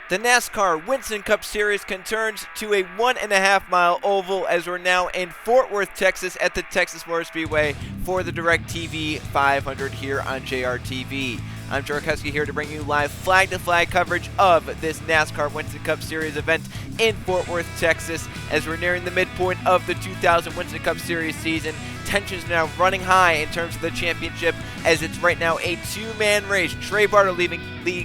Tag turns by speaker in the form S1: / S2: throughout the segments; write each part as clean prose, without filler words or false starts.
S1: The NASCAR Winston Cup Series concerns to a 1.5 mile oval as we're now in Fort Worth, Texas at the Texas Motor Speedway for the DirecTV 500 here on JRTV. I'm Trey here to bring you live flag-to-flag coverage of this NASCAR Winston Cup Series event in Fort Worth, Texas as we're nearing the midpoint of the 2000 Winston Cup Series season. Tensions now running high in terms of the championship as it's right now a two-man race. Trey Barto leading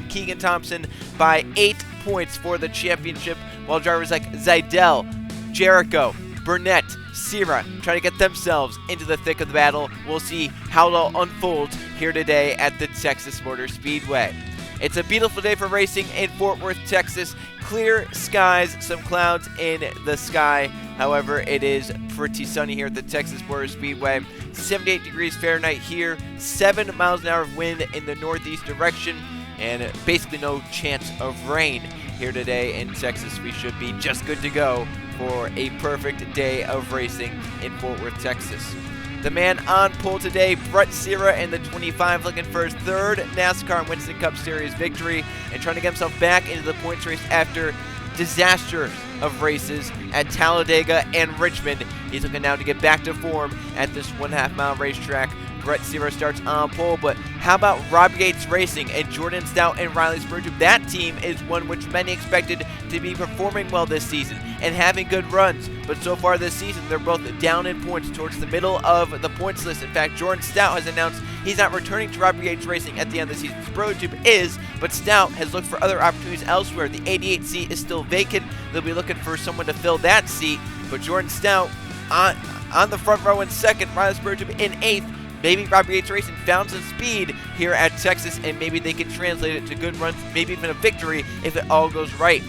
S1: Keegan Thompson by 8 points for the championship, while drivers like Zidell, Jericho, Burnett, Sierra trying to get themselves into the thick of the battle. We'll see how it all unfolds here today at the Texas Motor Speedway. It's a beautiful day for racing in Fort Worth, Texas. Clear skies, some clouds in the sky. However, it is pretty sunny here at the Texas Motor Speedway. 78 degrees Fahrenheit here, 7 miles an hour of wind in the northeast direction, and basically no chance of rain here today in Texas. We should be just good to go for a perfect day of racing in Fort Worth, Texas. The man on pole today, Brett Sierra in the 25, looking for his third NASCAR Winston Cup Series victory and trying to get himself back into the points race after disasters of races at Talladega and Richmond. He's looking now to get back to form at this 1.5 mile racetrack. Brett Sierra starts on pole, but how about Rob Yates Racing and Jordan Stout and Riley Spurgeon? That team is one which many expected to be performing well this season and having good runs, but so far this season they're both down in points towards the middle of the points list. In fact, Jordan Stout has announced he's not returning to Rob Yates Racing at the end of the season. Spurgeon is, but Stout has looked for other opportunities elsewhere. The 88 seat is still vacant. They'll be looking for someone to fill that seat, but Jordan Stout on the front row in second, Riley Spurgeon in 8th. Maybe Rob Yates Racing found some speed here at Texas, and maybe they can translate it to good runs, maybe even a victory if it all goes right.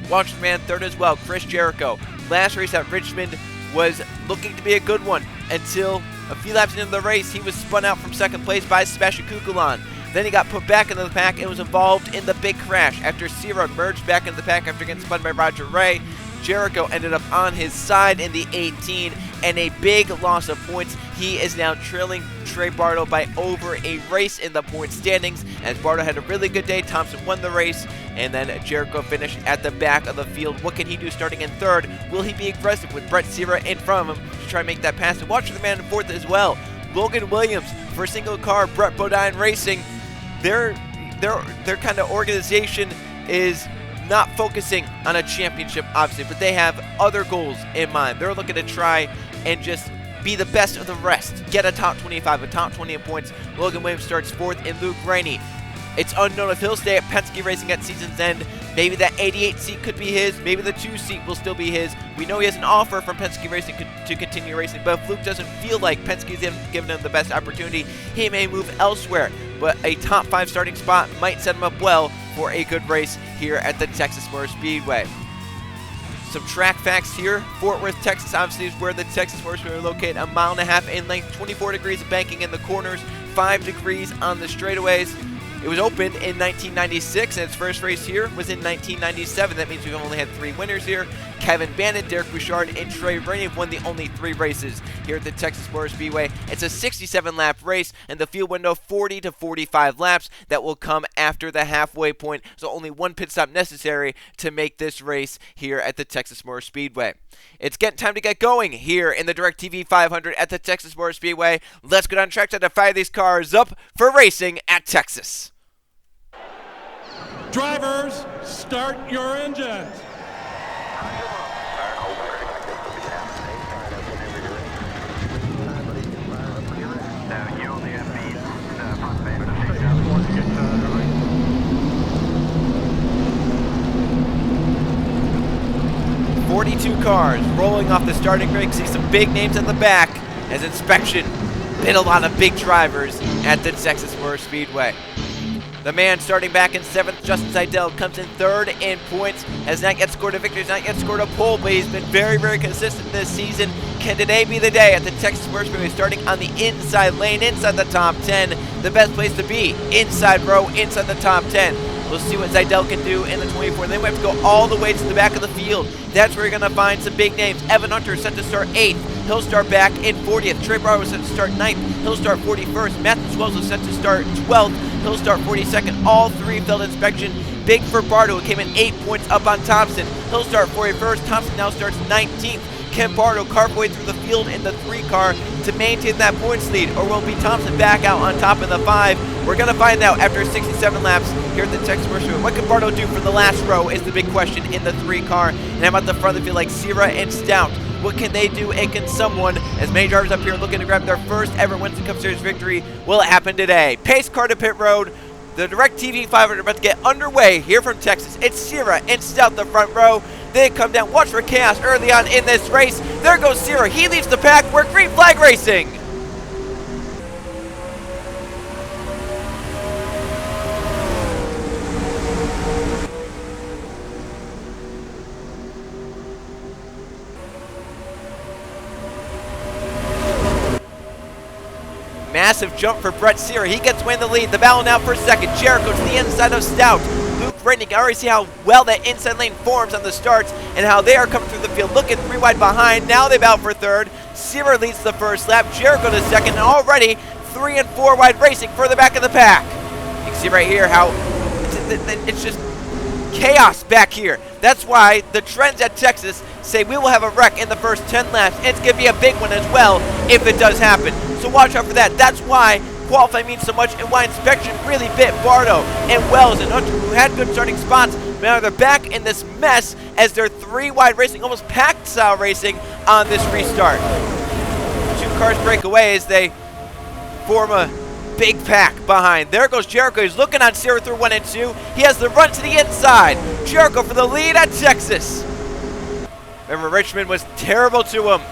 S1: Washington man third as well, Chris Jericho. Last race at Richmond was looking to be a good one until a few laps into the race, he was spun out from second place by Sebastian Kukulon. Then he got put back into the pack and was involved in the big crash after Sierra merged back into the pack after getting spun by Roger Ray. Jericho ended up on his side in the 18 and a big loss of points. He is now trailing Trey Barto by over a race in the point standings. As Barto had a really good day, Thompson won the race, and then Jericho finished at the back of the field. What can he do starting in third? Will he be aggressive with Brett Sierra in front of him to try and make that pass? And watch for the man in fourth as well. Logan Williams for single car, Brett Bodine Racing. Their kind of organization is not focusing on a championship, obviously, but they have other goals in mind. They're looking to try and just be the best of the rest. Get a top 25, a top 20 in points. Logan Williams starts fourth, and Luke Rainey. It's unknown if he'll stay at Penske Racing at season's end. Maybe that 88 seat could be his. Maybe the 2 seat will still be his. We know he has an offer from Penske Racing to continue racing, but if Luke doesn't feel like Penske's giving him the best opportunity, he may move elsewhere. But a top 5 starting spot might set him up well for a good race here at the Texas Motor Speedway. Some track facts here. Fort Worth, Texas, obviously is where the Texas Motor Speedway is located. 1.5 miles in length, 24 degrees of banking in the corners, 5 degrees on the straightaways. It was opened in 1996, and its first race here was in 1997. That means we've only had 3 winners here. Kevin Bannon, Derek Bouchard, and Trey Rainey have won the only 3 races here at the Texas Motor Speedway. It's a 67-lap race, and the field window 40 to 45 laps. That will come after the halfway point, so only 1 pit stop necessary to make this race here at the Texas Motor Speedway. It's getting time to get going here in the DirecTV 500 at the Texas Motor Speedway. Let's get on track to fire these cars up for racing at Texas.
S2: Drivers, start your engines.
S1: .42 cars rolling off the starting grid. See some big names at the back as inspection been a lot of big drivers at the Texas Motor Speedway. The man starting back in 7th, Justin Zidell, comes in 3rd in points, has not yet scored a victory, has not yet scored a pole, but he's been very, very consistent this season. Can today be the day at the Texas Motor Speedway, starting on the inside lane, inside the top 10, the best place to be, inside row, inside the top 10. We'll see what Zidell can do in the 24. Then we have to go all the way to the back of the field. That's where you're going to find some big names. Evan Hunter is set to start 8th. He'll start back in 40th. Trey Barto is set to start 9th. He'll start 41st. Matthew Swells is set to start 12th. He'll start 42nd. All 3 failed inspection. big for Barto, who came in 8 points up on Thompson. He'll start 41st. Thompson now starts 19th. Can Barto carve away through the field in the 3 car to maintain that points lead, or will it be Thompson back out on top in the 5? We're going to find out after 67 laps here at the Texas Motor Speedway. What can Barto do for the last row is the big question in the 3 car. And how about the front of the field like Sierra and Stout? What can they do, and can someone, as many drivers up here looking to grab their first ever Winston Cup Series victory, will it happen today? Pace car to pit road. The DirecTV 500 about to get underway here from Texas. It's Sierra and Stout the front row. They come down. Watch for chaos early on in this race. There goes Sierra. He leaves the pack. We're green flag racing. Massive jump for Brett Sierra. He gets away in the lead. The battle now for second. Jericho to the inside of Stout. Luke Rennie, you can already see how well that inside lane forms on the starts and how they are coming through the field. Looking 3 wide behind. Now they battle for third. Sierra leads the first lap. Jericho to second. And already 3 and 4 wide racing further back in the pack. You can see right here how it's just chaos back here. That's why the trends at Texas say we will have a wreck in the first 10 laps. And it's going to be a big one as well if it does happen. So watch out for that. That's why qualifying means so much and why inspection really bit Barto and Wells and Hunter, who had good starting spots. Now they're back in this mess as they're 3 wide racing, almost packed style racing on this restart. 2 cars break away as they form a big pack behind. There goes Jericho. He's looking on Sierra through 1 and 2. He has the run to the inside. Jericho for the lead at Texas. Remember, Richmond was terrible to him.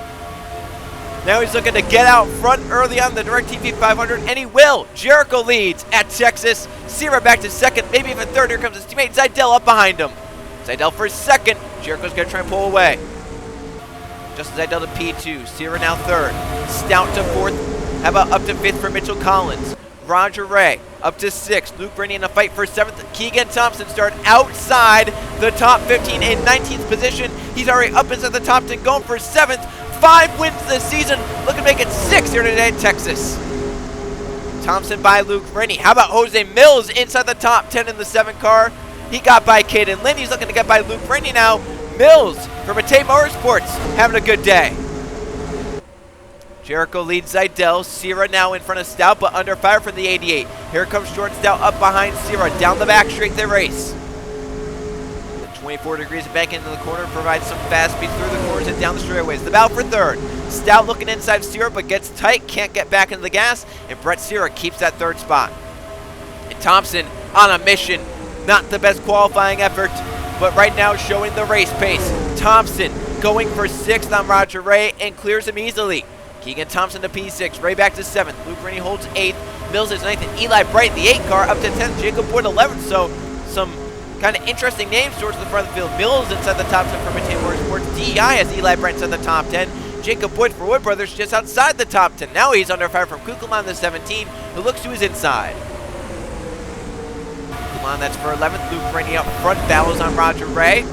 S1: Now he's looking to get out front early on the DirecTV 500, and he will. Jericho leads at Texas. Sierra back to second, maybe even third. Here comes his teammate Zidell up behind him. Zidell for second. Jericho's going to try and pull away. Justin Zidell to P2. Sierra now third. Stout to fourth. How about up to fifth for Mitchell Collins? Roger Ray up to 6th. Luke Rennie in a fight for 7th. Keegan Thompson start outside the top 15 in 19th position. He's already up inside the top 10, going for 7th. 5 wins this season, looking to make it 6 here today in Texas. Thompson by Luke Rennie. How about Jose Mills inside the top 10 in the 7 car? He got by Caden Lynn. He's looking to get by Luke Rennie now. Mills from Matei Motorsports having a good day. Jericho leads Zidell. Sierra now in front of Stout, but under fire from the 88. Here comes Jordan Stout up behind Sierra. Down the back straight they race. 24 degrees and back into the corner provides some fast speed through the corners and down the straightaways. The battle for third. Stout looking inside Sierra, but gets tight, can't get back into the gas, and Brett Sierra keeps that third spot. And Thompson on a mission. Not the best qualifying effort, but right now showing the race pace. Thompson going for 6th on Roger Ray and clears him easily. Keegan Thompson to P6, Ray back to 7th. Luke Rennie holds 8th. Mills is 9th, and Eli Bright, the 8 car, up to 10th. Jacob Wood 11th, so some kind of interesting names towards the front of the field. Mills inside the top 10 for Matei Motorsports. DEI has Eli Bright inside the top 10. Jacob Wood for Wood Brothers just outside the top 10. Now he's under fire from Kugelman, the 17, who looks to his inside. Kugelman, that's for 11th. Luke Rennie up front, battles on Roger Ray.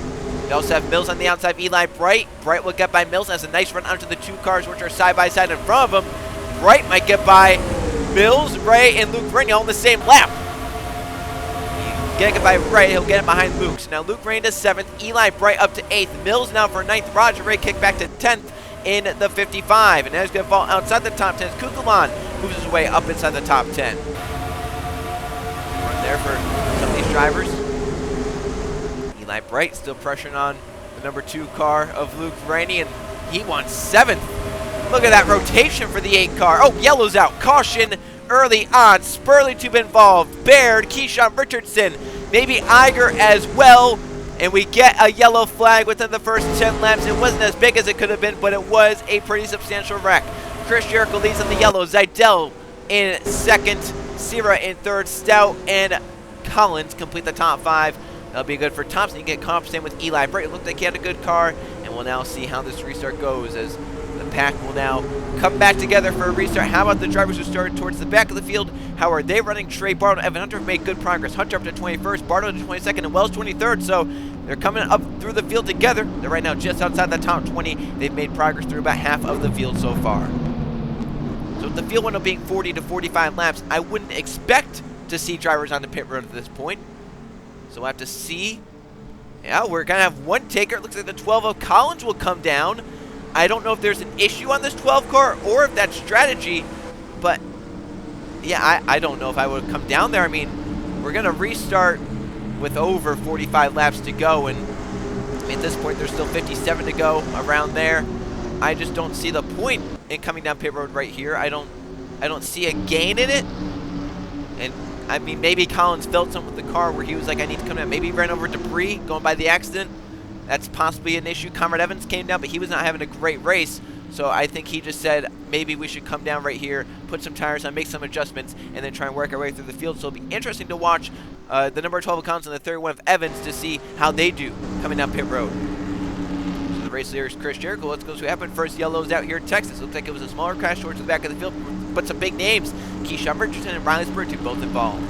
S1: We also have Mills on the outside of Eli Bright. Bright will get by Mills, has a nice run onto the 2 cars, which are side by side in front of him. Bright might get by Mills, Ray, and Luke Rennie all in the same lap. Getting it by Ray, he'll get it behind Luke. So now Luke Rennie to 7th, Eli Bright up to 8th, Mills now for 9th, Roger Ray kicked back to 10th in the 55. And now he's going to fall outside the top 10. Kugelman moves his way up inside the top 10. Run there for some of these drivers. Eli Bright still pressuring on the number 2 car of Luke Rennie, and he wants 7th. Look at that rotation for the 8 car. Oh, yellow's out. Caution early on. Spurley to be involved. Baird, Keyshawn Richardson, maybe Iger as well. And we get a yellow flag within the first 10 laps. It wasn't as big as it could have been, but it was a pretty substantial wreck. Chris Jericho leads in the yellow. Zidell in 2nd. Sierra in 3rd. Stout and Collins complete the top 5. That'll be good for Thompson. You get compensated with Eli Bright. It looked like he had a good car. And we'll now see how this restart goes as the pack will now come back together for a restart. How about the drivers who started towards the back of the field? How are they running? Trey, Barto, Evan Hunter have made good progress. Hunter up to 21st, Barto to 22nd, and Wells 23rd. So they're coming up through the field together. They're right now just outside the top 20. They've made progress through about half of the field so far. So with the field window being 40 to 45 laps, I wouldn't expect to see drivers on the pit road at this point. So we'll have to see. Yeah, we're going to have one taker. It looks like the 12 of Collins will come down. I don't know if there's an issue on this 12 car or if that's strategy, but yeah, I don't know if I would come down there. I mean, we're going to restart with over 45 laps to go, and at this point there's still 57 to go around there. I just don't see the point in coming down pit road right here. I don't see a gain in it. And I mean, maybe Collins felt something with the car where he was like, I need to come down. Maybe he ran over debris going by the accident. That's possibly an issue. Comrade Evans came down, but he was not having a great race. So I think he just said, maybe we should come down right here, put some tires on, make some adjustments, and then try and work our way through the field. So it'll be interesting to watch the number 12 of Collins and the 31 of Evans to see how they do coming down pit road. So the race leader is Chris Jericho. Let's go see what happened. First yellows out here in Texas. Looks like it was a smaller crash towards the back of the field, but some big names. Keegan Richardson and Riley Barto both involved.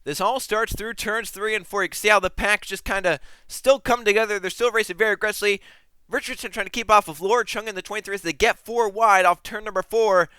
S1: This all starts through turns 3 and 4. You can see how the packs just kind of still come together. They're still racing very aggressively. Richardson trying to keep off of Lord Chung in the 23 as they get 4 wide off turn number 4.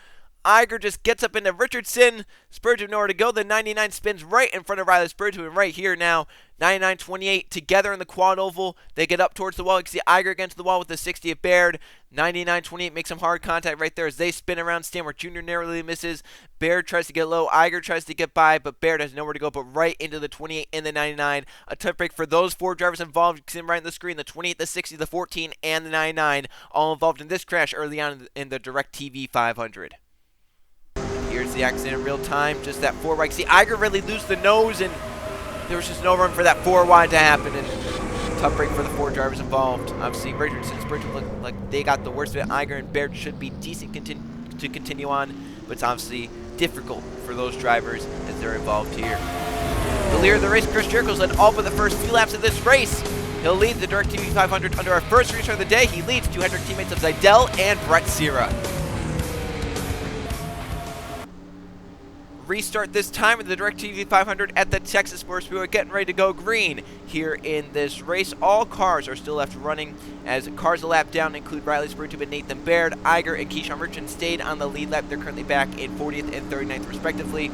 S1: Iger just gets up into Richardson. Spurgeon nowhere to go. The 99 spins right in front of Riley Spurgeon, and right here now, 99-28 together in the quad oval. They get up towards the wall. You can see Iger against the wall with the 60 at Baird. 99-28 makes some hard contact right there as they spin around. Stanworth Jr. narrowly misses. Baird tries to get low. Iger tries to get by, but Baird has nowhere to go but right into the 28 and the 99. A tough break for those 4 drivers involved. You can see them right on the screen. The 28, the 60, the 14, and the 99 all involved in this crash early on in the DirecTV 500. Here's the accident in real time. Just that 4 wide. See, Iger really lose the nose, and there was just no room for that 4 wide to happen. And tough break for the 4 drivers involved. Obviously, Richardson and Spurgeon look like they got the worst of it. Iger and Baird should be decent to continue on, but it's obviously difficult for those drivers as they're involved here. The leader of the race, Chris Jericho's led all but the first few laps of this race. He'll lead the DirecTV 500 under our first restart of the day. He leads 200 teammates of Zidell and Brett Sierra. Restart this time in the DirecTV 500 at the Texas Motor Speedway, getting ready to go green here in this race. All cars are still left running as cars a lap down include Riley Spurgeon and Nathan Baird. Iger and Keegan Richardson stayed on the lead lap. They're currently back in 40th and 39th respectively.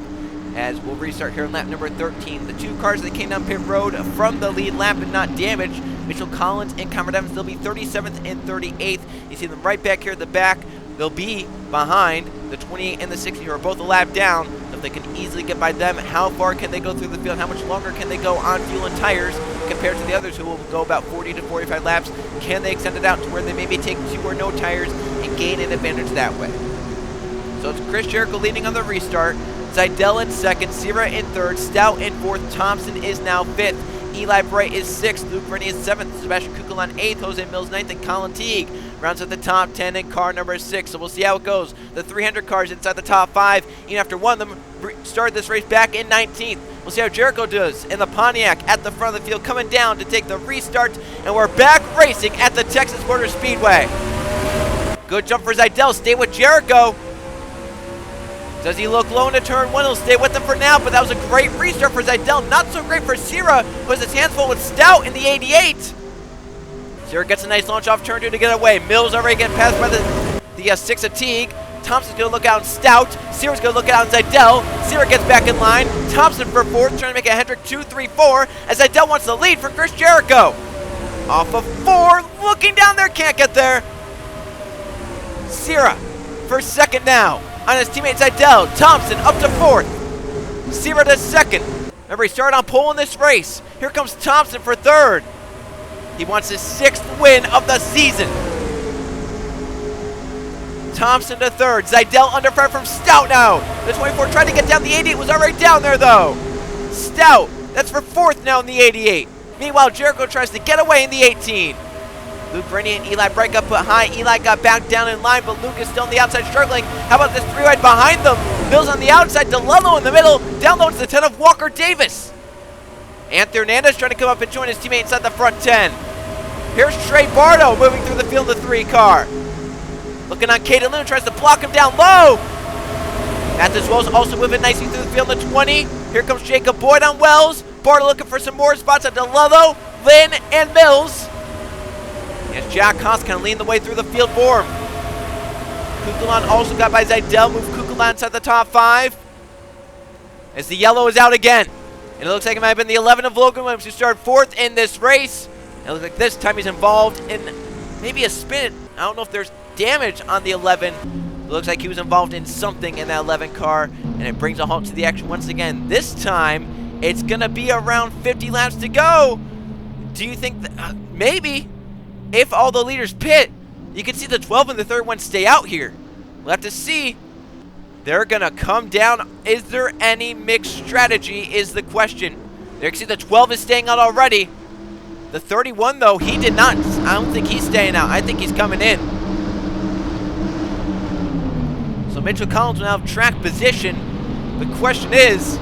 S1: As we'll restart here in lap number 13. The 2 cars that came down pit road from the lead lap and not damaged, Mitchell Collins and Comrade Evans, they'll be 37th and 38th. You see them right back here at the back. They'll be behind the 28 and the 60 who are both a lap down. If they can easily get by them, how far can they go through the field? How much longer can they go on fuel and tires compared to the others who will go about 40 to 45 laps? Can they extend it out to where they maybe take 2 or no tires and gain an advantage that way? So it's Chris Jericho leading on the restart. Zidell in 2nd, Sierra in 3rd, Stout in 4th, Thompson is now 5th, Eli Bright is 6th, Luke Rennie is 7th, Sebastian Kukulon 8th, Jose Mills 9th, and Colin Teague rounds at the top 10 in car number 6. So we'll see how it goes. The 300 cars inside the top 5, even after one of them started this race back in 19th. We'll see how Jericho does in the Pontiac at the front of the field, coming down to take the restart, and we're back racing at the Texas Motor Speedway. Good jump for Zidell, stay with Jericho. Does he look low into turn 1? He'll stay with him for now, but that was a great restart for Zidell. Not so great for Sierra, who has his hands full with Stout in the 88. Sierra gets a nice launch off turn 2 to get away. Mills already getting passed by the 6 of Teague. Thompson's going to look out in Stout. Sierra's going to look out in Zidell. Sierra gets back in line. Thompson for 4th, trying to make a Hendrick 2-3-4 as Zidell wants the lead for Chris Jericho. Off of 4, looking down there, can't get there. Sierra for 2nd now. On his teammate Zidell. Thompson up to 4th. Sierra to 2nd. Remember, he started on pole in this race. Here comes Thompson for 3rd. He wants his 6th win of the season. Thompson to 3rd. Zidell under fire from Stout now. The 24 tried to get down the 88. Was already down there, though. Stout, that's for 4th now in the 88. Meanwhile, Jericho tries to get away in the 18. Luke Rennie and Eli Bright got put high. Eli got back down in line, but Luke is still on the outside struggling. How about this 3 wide behind them? Mills on the outside, DeLello in the middle. Downloads the 10 of Walker Davis. Anthony Hernandez trying to come up and join his teammate inside the front 10. Here's Trey Barto moving through the field in the 3 car. Looking on Caden Lynn, tries to block him down low. Mathis Wells also moving nicely through the field in the 20. Here comes Jacob Boyd on Wells. Barto looking for some more spots on DeLello, Lynn, and Mills. As Jack Haas kind of leading the way through the field for him. Kukulon also got by Zidell. Move Kukulon inside the top 5. as the yellow is out again. And it looks like it might have been the 11 of Logan Williams who started 4th in this race. And it looks like this time he's involved in maybe a spin. I don't know if there's damage on the 11. It looks like he was involved in something in that 11 car. And it brings a halt to the action once again. This time, it's going to be around 50 laps to go. Do you think that maybe if all the leaders pit, you can see the 12 and the third one stay out here? We'll have to see. They're going to come down. Is there any mixed strategy is the question. There you can see the 12 is staying out already. The 31, though, he did not. I don't think he's staying out. I think he's coming in. So Mitchell Collins will now have track position. The question is,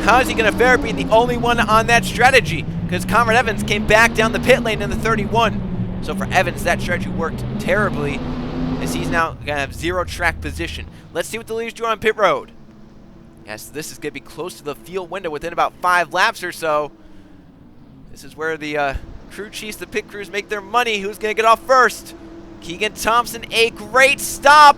S1: how is he going to fare being the only one on that strategy? Because Conrad Evans came back down the pit lane in the 31. So for Evans, that strategy worked terribly, as he's now going to have 0 track position. Let's see what the leaders do on pit road. Yes, this is going to be close to the field window within about 5 laps or so. This is where the crew chiefs, the pit crews, make their money. Who's going to get off first? Keegan Thompson, a great stop.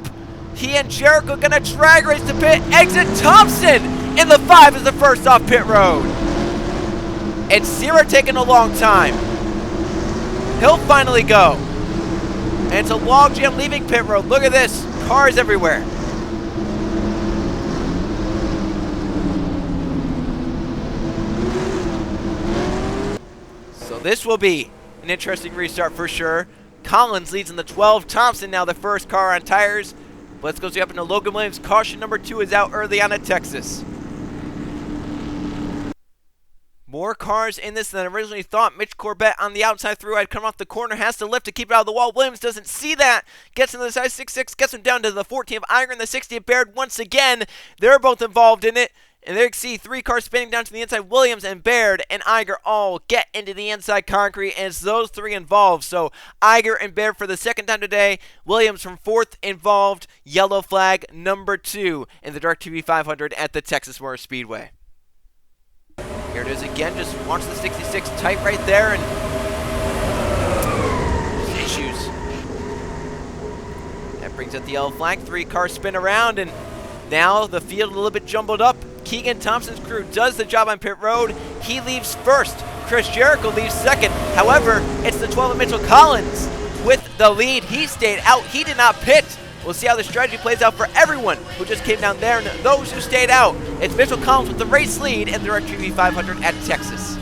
S1: He and Jericho going to drag race to pit. Exit Thompson in the 5 is the first off pit road. It's 0 taking a long time. He'll finally go. And it's a log jam leaving pit road. Look at this. Cars everywhere. So this will be an interesting restart for sure. Collins leads in the 12. Thompson now the first car on tires. Let's go see up into Logan Williams. Caution number 2 is out early on at Texas. More cars in this than originally thought. Mitch Corbett on the outside through. I'd come off the corner, has to lift to keep it out of the wall. Williams doesn't see that. Gets into the side 6-6, gets him down to the 14 of Iger and the 60 of Baird once again. They're both involved in it. And there you can see 3 cars spinning down to the inside. Williams and Baird and Iger all get into the inside concrete, and it's those 3 involved. So Iger and Baird for the second time today. Williams from 4th involved. Yellow flag number 2 in the DirecTV 500 at the Texas Motor Speedway. Here it is again. Just watch the 66 tight right there, and issues. That brings up the yellow flag. 3 cars spin around, and now the field a little bit jumbled up. Keegan Thompson's crew does the job on pit road. He leaves first. Chris Jericho leaves second. However, it's the 12 of Mitchell Collins with the lead. He stayed out. He did not pit. We'll see how the strategy plays out for everyone who just came down there and those who stayed out. It's Mitchell Collins with the race lead in the DirecTV 500 at Texas.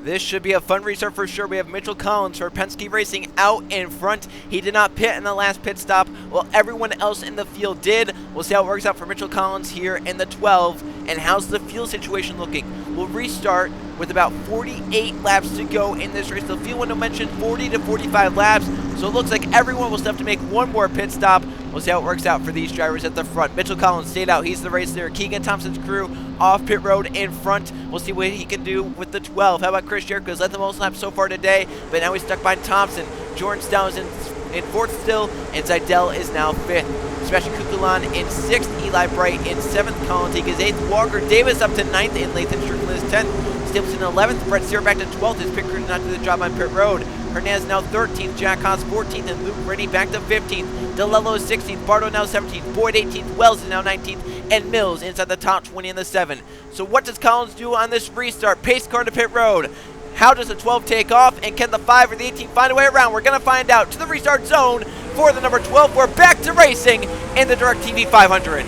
S1: This should be a fun restart for sure. We have Mitchell Collins for Penske Racing out in front. He did not pit in the last pit stop, while everyone else in the field did. We'll see how it works out for Mitchell Collins here in the 12. And how's the field situation looking? We'll restart with about 48 laps to go in this race. The field window mentioned 40 to 45 laps, so it looks like everyone will still have to make one more pit stop. We'll see how it works out for these drivers at the front. Mitchell Collins stayed out. He's the race leader. Keegan Thompson's crew off pit road in front. We'll see what he can do with the 12. How about Chris Jericho? He's led the most laps so far today, but now he's stuck behind Thompson. Jordan Stout is in 4th still, and Zidell is now 5th. Sebastian Kukulan in 6th, Eli Bright in 7th, Colin Teague is 8th, Walker Davis up to 9th, and Lathan Strickland is 10th, Stapleton 11th, Brett Sear back to 12th, his pit crew did not do the job on pit road. Hernandez now 13th, Jack Haas 14th, and Luke Rennie back to 15th, DeLello is 16th, Barto now 17th, Boyd 18th, Wells is now 19th, and Mills inside the top 20 in the 7. So what does Collins do on this restart? Pace car to pit road. How does the 12 take off, and can the 5 or the 18 find a way around? We're going to find out. To the restart zone for the number 12. We're back to racing in the DirecTV 500.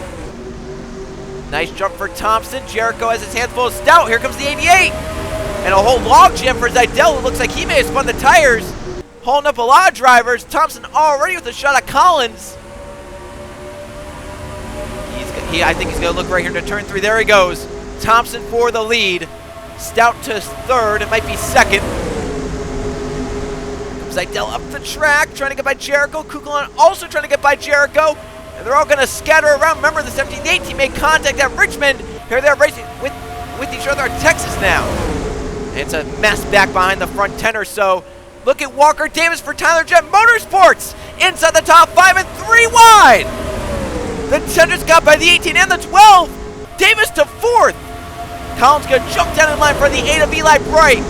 S1: Nice jump for Thompson. Jericho has his hands full of Stout. Here comes the 88. And a whole log jam for Zidell. It looks like he may have spun the tires. Holding up a lot of drivers. Thompson already with a shot at Collins. I think he's going to look right here to turn 3. There he goes. Thompson for the lead. Stout to 3rd, it might be 2nd. Zidell up the track, trying to get by Jericho. Kukulan also trying to get by Jericho. And they're all going to scatter around. Remember, the 17th, 18 made contact at Richmond. Here they're racing with each other at Texas now. And it's a mess back behind the front 10 or so. Look at Walker Davis for Tyler Jet Motorsports. Inside the top 5 and 3 wide. The 10 just got by the 18 and the 12. Davis to 4th. Collins going to jump down in line for the 8 of Eli Bright.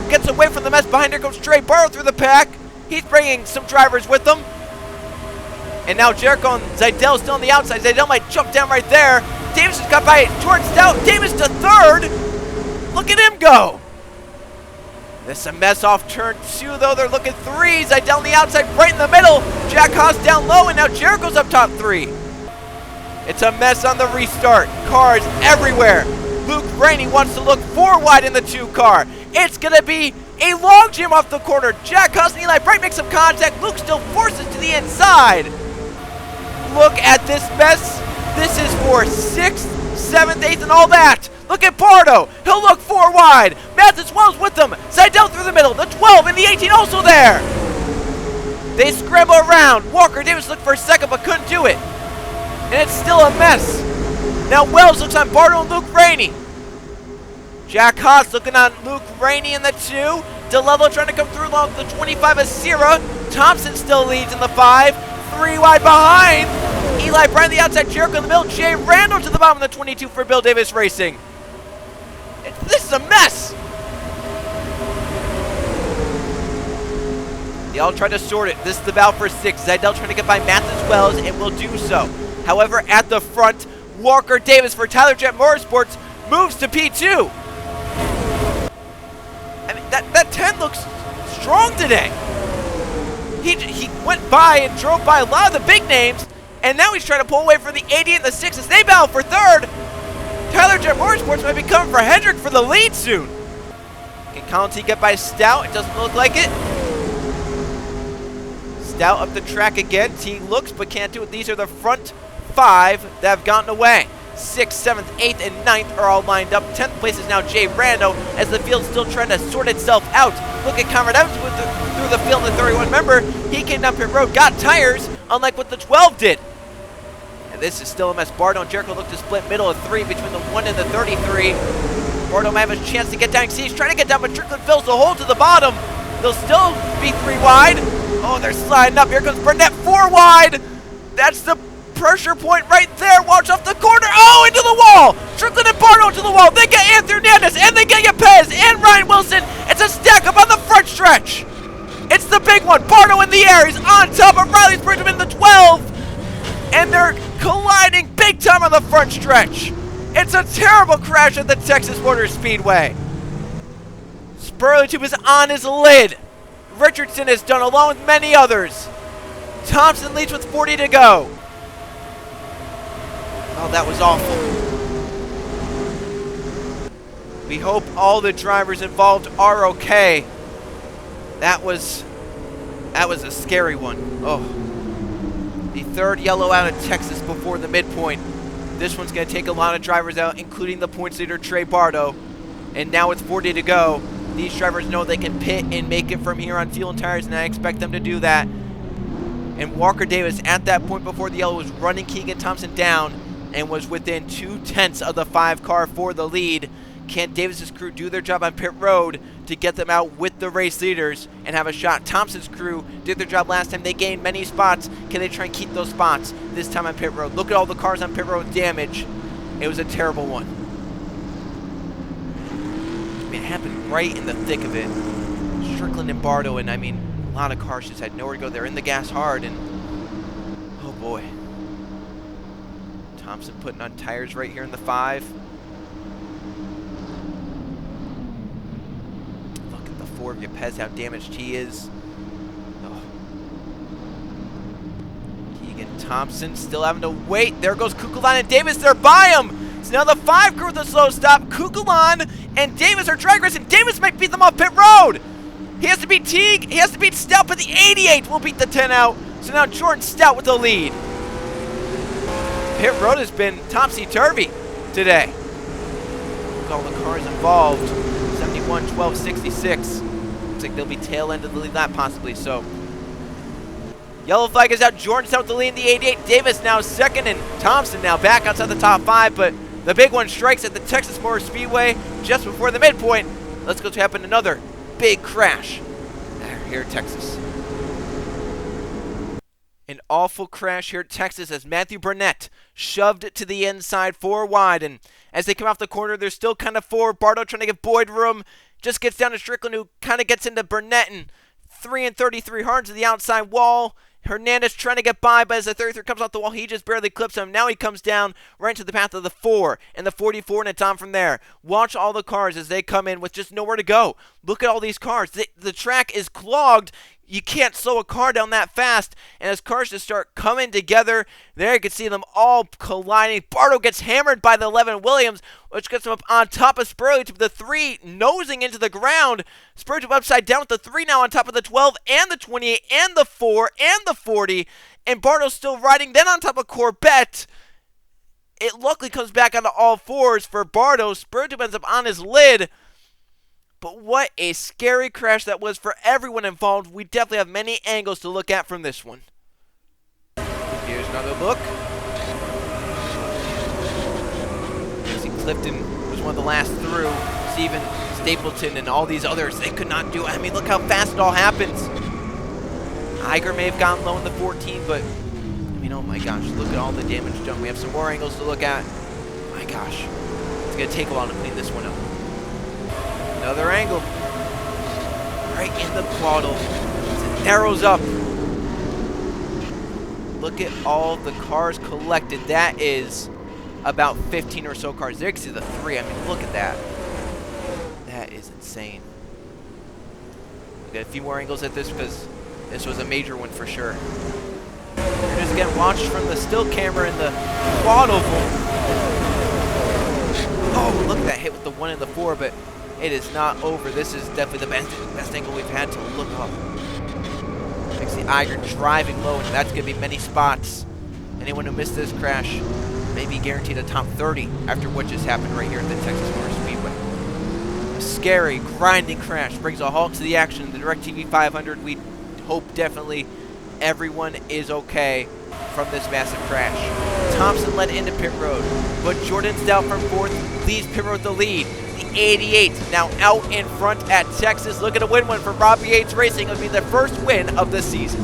S1: Gets away from the mess behind. Here goes Trey. Barto through the pack. He's bringing some drivers with him. And now Jericho and Zeidel still on the outside. Zeidel might jump down right there. Davis just got by Jordan Stout. Davis to third. Look at him go. This is a mess off turn 2, though. They're looking 3. Zeidel on the outside, right in the middle. Jack Haas down low, and now Jericho's up top 3. It's a mess on the restart. Cars everywhere. Luke Rainey wants to look 4 wide in the 2 car. It's going to be a long jam off the corner. Jack Haas and Eli Bright make some contact. Luke still forces to the inside. Look at this mess. This is for 6th, 7th, 8th, and all that. Look at Barto. He'll look 4 wide. Mathis Wells with them. Zeidel through the middle. The 12 and the 18 also there. They scramble around. Walker Davis looked for a second but couldn't do it. And it's still a mess. Now Wells looks on Barto and Luke Rainey. Jack Haas looking on Luke Rainey in the 2. DeLello trying to come through along the 25 of Sierra. Thompson still leads in the 5. 3 wide behind. Eli Bryan the outside, Jericho in the middle. Jay Randall to the bottom of the 22 for Bill Davis Racing. This is a mess. They all try to sort it. This is the battle for 6. Zeidel trying to get by Mathis Wells and will do so. However, at the front, Walker Davis for Tyler Jet Motorsports moves to P2. I mean, that 10 looks strong today. He went by and drove by a lot of the big names, and now he's trying to pull away from the 80 and the 6 as they battle for 3rd. Tyler Jet Motorsports might be coming for Hendrick for the lead soon. Can Colin T get by Stout? It doesn't look like it. Stout up the track again. T looks but can't do it. These are the front 5 that have gotten away. 6th, 7th, 8th, and 9th are all lined up. 10th place is now Jay Rando as the field's still trying to sort itself out. Look at Conrad Evans through the field in the 31. Remember, he came down pit road, got tires, unlike what the 12 did. And this is still a mess. Barto and Jericho look to split middle of 3 between the 1 and the 33. Barto might have a chance to get down. See, he's trying to get down, but Strickland fills the hole to the bottom. They'll still be 3 wide. Oh, they're sliding up. Here comes Burnett, 4 wide. That's the pressure point right there. Watch off the corner. Oh, into the wall. Strickland and Barto to the wall. They get Anthony Hernandez, and they get Yepez and Ryan Wilson. It's a stack up on the front stretch. It's the big one. Barto in the air. He's on top of Riley Bridgman in the 12. And they're colliding big time on the front stretch. It's a terrible crash at the Texas Motor Speedway. Spurley is on his lid. Richardson has done along with many others. Thompson leads with 40 to go. Oh, that was awful. We hope all the drivers involved are okay. That was a scary one. Oh. The 3rd yellow out of Texas before the midpoint. This one's going to take a lot of drivers out, including the points leader, Trey Barto. And now with 40 to go, these drivers know they can pit and make it from here on fuel and tires, and I expect them to do that. And Walker Davis, at that point before the yellow, was running Keegan Thompson down and was within 2/10 of the 5 car for the lead. Can Davis's crew do their job on pit road to get them out with the race leaders and have a shot? Thompson's crew did their job last time. They gained many spots. Can they try and keep those spots this time on pit road? Look at all the cars on pit road damage. It was a terrible one. I mean, it happened right in the thick of it. Strickland and Barto, and I mean, a lot of cars just had nowhere to go. They're in the gas hard, and oh boy. Thompson putting on tires right here in the 5. Look at the 4 of Yepez, how damaged he is. Oh. Keegan Thompson still having to wait. There goes Kukulan and Davis. They're by him. So now the 5 crew with a slow stop. Kukulan and Davis are drag racing. Davis might beat them off pit road. He has to beat Teague. He has to beat Stout, but the 88 will beat the 10 out. So now Jordan Stout with the lead. Pit road has been topsy-turvy today. Look at all the cars involved. 71, 12, 66. Looks like they'll be tail end of the lead lap possibly, so. Yellow flag is out. Jordan Stout with the lead in the 88. Davis now 2nd, and Thompson now back outside the top 5, but the big one strikes at the Texas Motor Speedway just before the midpoint. Let's go to happen another big crash here in Texas. An awful crash here at Texas as Matthew Burnett shoved it to the inside 4 wide, and as they come off the corner, they're still kind of 4. Barto trying to get Boyd room, just gets down to Strickland, who kind of gets into Burnett, and 3 and 33 hard to the outside wall. Hernandez trying to get by, but as the 33 comes off the wall, he just barely clips him. Now he comes down right into the path of the 4 and the 44, and it's on from there. Watch all the cars as they come in with just nowhere to go. Look at all these cars. The track is clogged. You can't slow a car down that fast. And as cars just start coming together, there you can see them all colliding. Barto gets hammered by the 11 Williams, which gets him up on top of Spurley to the 3, nosing into the ground. Spurley upside down with the 3 now on top of the 12 and the 28 and the 4 and the 40. And Barto's still riding. Then on top of Corbett. It luckily comes back onto all fours for Barto. Spurley ends up on his lid. But what a scary crash that was for everyone involved. We definitely have many angles to look at from this one. Here's another look. You see Clifton was one of the last through. Steven Stapleton and all these others, they could not do it. I mean, look how fast it all happens. Iger may have gotten low in the 14, but, I mean, oh my gosh, look at all the damage done. We have some more angles to look at. My gosh, it's going to take a while to clean this one up. Another angle. Right in the throttle. As it narrows up. Look at all the cars collected. That is about 15 or so cars. There you can see the 3. I mean, look at that. That is insane. We'll get a few more angles at this because this was a major one for sure. You're just getting watched from the still camera in the quad oval. Oh, look at that hit with the 1 and the 4, but it is not over. This is definitely the best angle we've had to look up. You can see Iger driving low, and that's going to be many spots. Anyone who missed this crash may be guaranteed a top 30 after what just happened right here at the Texas Motor Speedway. A scary, grinding crash brings a halt to the action. The DirecTV 500, we hope definitely everyone is okay from this massive crash. Thompson led into pit road, but Jordan Stout from 4th leads pit road the lead. The 88 now out in front at Texas. Look at a win for Robbie Yates Racing. It'll be their first win of the season.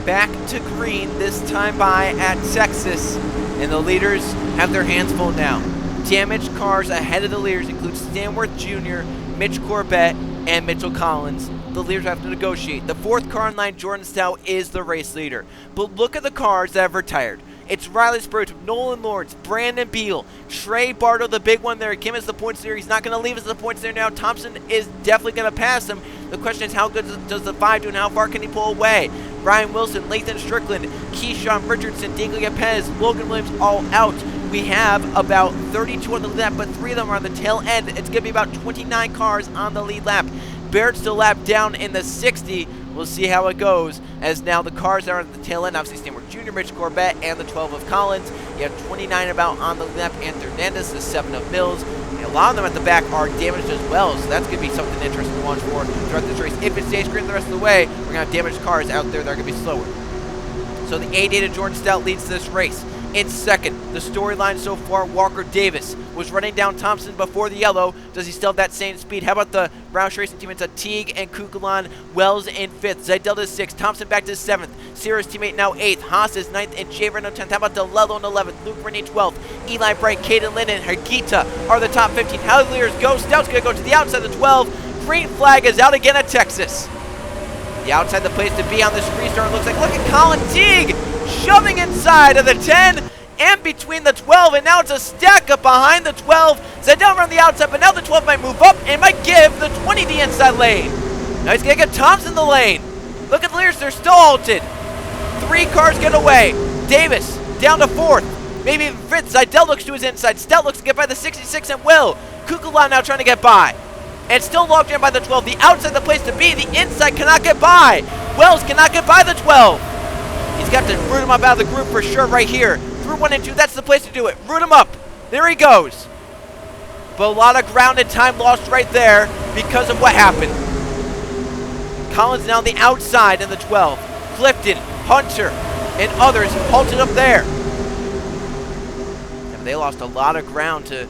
S1: Back to green, this time by at Texas. And the leaders have their hands full now. Damaged cars ahead of the leaders include Stanworth Jr., Mitch Corbett, and Mitchell Collins. The leaders have to negotiate. The 4th car in line, Jordan Stout, is the race leader. But look at the cars that have retired. It's Riley Spurge, Nolan Lawrence, Brandon Beal, Trey Barto, the big one there. Kim is the points leader. He's not going to leave us the points there now. Thompson is definitely going to pass him. The question is, how good does the 5 do and how far can he pull away? Ryan Wilson, Lathan Strickland, Keyshawn Richardson, Dingley Pez, Logan Williams all out. We have about 32 on the lead lap, but 3 of them are on the tail end. It's going to be about 29 cars on the lead lap. Barrett's still lap down in the 60. We'll see how it goes, as now the cars are at the tail end. Obviously, Stanworth Jr., Mitch Corbett, and the 12 of Collins. You have 29 about on the lap, and Hernandez, the 7 of Mills. And a lot of them at the back are damaged as well, so that's going to be something interesting to watch for throughout this race. If it stays green the rest of the way, we're going to have damaged cars out there that are going to be slower. So the 88 of Jordan Stout leads this race. In second, the storyline so far, Walker Davis was running down Thompson before the yellow. Does he still have that same speed? How about the Roush Racing teammates of Teague and Kukulon? Wells in 5th. Zidell is 6th. Thompson back to 7th. Sierra's teammate now 8th. Haas is 9th and Jay Reno 10th. How about DeLello in 11th? Luke Rennie 12th. Eli Bright, Caden Linden, Hagita are the top 15. How the leaders go? Stout's going to go to the outside of the 12. Green flag is out again at Texas. The outside the place to be on this restart looks like, look at Colin Teague shoving inside of the 10. And between the 12, and now it's a stack up behind the 12. Zidell on the outside, but now the 12 might move up and might give the 20 the inside lane. Now he's going to get Thompson the lane. Look at the leaders, they're still halted. 3 cars get away. Davis down to 4th, maybe even 5th. Zidell looks to his inside. Stout looks to get by the 66 and will. Kukulon now trying to get by. And still locked in by the 12. The outside the place to be. The inside cannot get by. Wells cannot get by the 12. He's got to root him up out of the group for sure right here. Through 1 and 2, that's the place to do it. Root him up. There he goes. But a lot of ground and time lost right there because of what happened. Collins now on the outside in the 12. Clifton, Hunter, and others halted up there. Yeah, they lost a lot of ground to